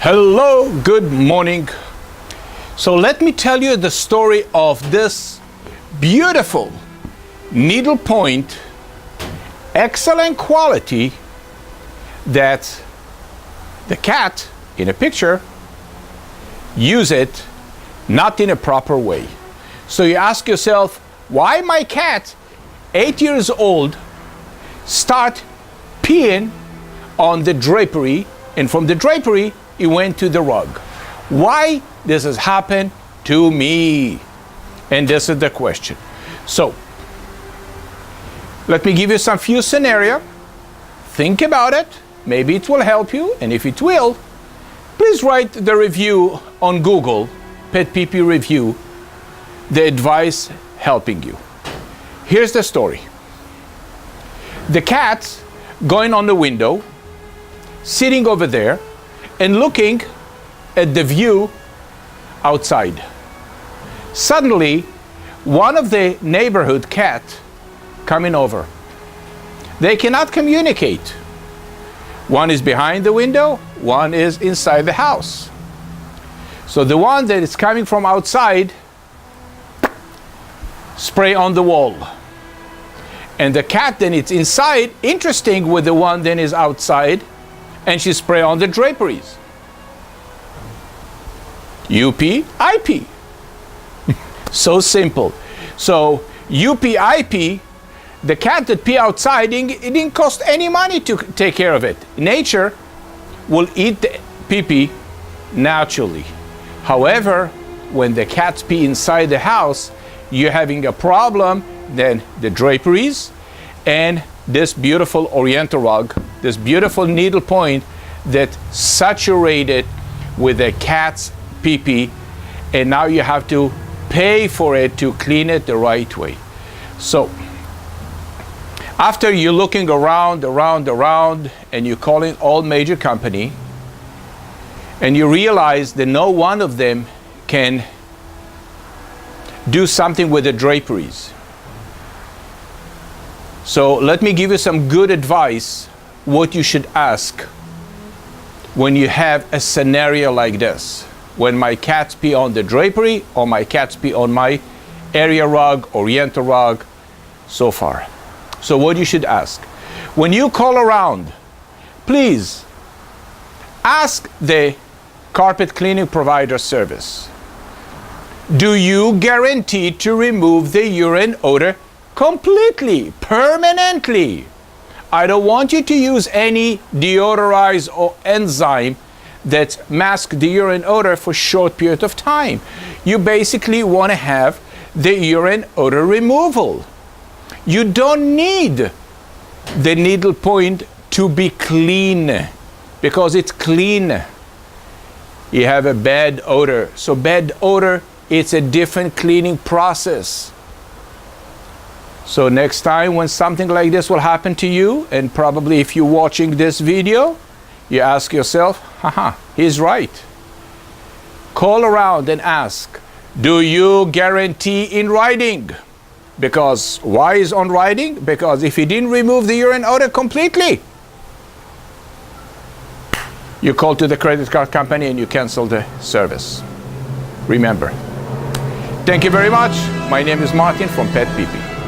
Hello, good morning. So let me tell you the story of this beautiful needlepoint, excellent quality that the cat in a picture use it not in a proper way. So you ask yourself, why my cat, 8 years old, start peeing on the drapery, and from the drapery it went to the rug? Why this has happened to me? And this is the question. So let me give you some few scenario. Think about it. Maybe it will help you, and if it will, please write the review on Google, PetPeePee review, the advice helping you. Here's the story. The cat's going on the window, sitting over there and looking at the view outside. Suddenly, one of the neighborhood cat coming over. They cannot communicate. One is behind the window, one is inside the house. So the one that is coming from outside spray on the wall. And the cat then it's inside, interesting with the one then is outside, and she spray on the draperies. You pee, I pee. So simple. So you pee, I pee. The cat that pee outside, it didn't cost any money to take care of it. Nature will eat the pee-pee naturally. However, when the cats pee inside the house, you're having a problem. Then the draperies and this beautiful Oriental rug, this beautiful needlepoint that saturated with the cat's pee-pee, and now you have to pay for it to clean it the right way. So after you're looking around, and you're calling all major company, and you realize that no one of them can do something with the draperies. So let me give you some good advice what you should ask when you have a scenario like this. When my cats pee on the drapery, or my cats pee on my area rug, Oriental rug, so far. So what you should ask. When you call around, please ask the carpet cleaning provider service. Do you guarantee to remove the urine odor completely, permanently? I don't want you to use any deodorizer or enzyme that mask the urine odor for a short period of time. You basically want to have the urine odor removal. You don't need the needlepoint to be clean, because it's clean. You have a bad odor. So bad odor, it's a different cleaning process. So next time when something like this will happen to you, and probably if you're watching this video, you ask yourself, haha, he's right. Call around and ask, do you guarantee in writing? Because why is on writing? Because if he didn't remove the urine odor completely, you call to the credit card company and you cancel the service. Remember. Thank you very much. My name is Martin from PetPeePee.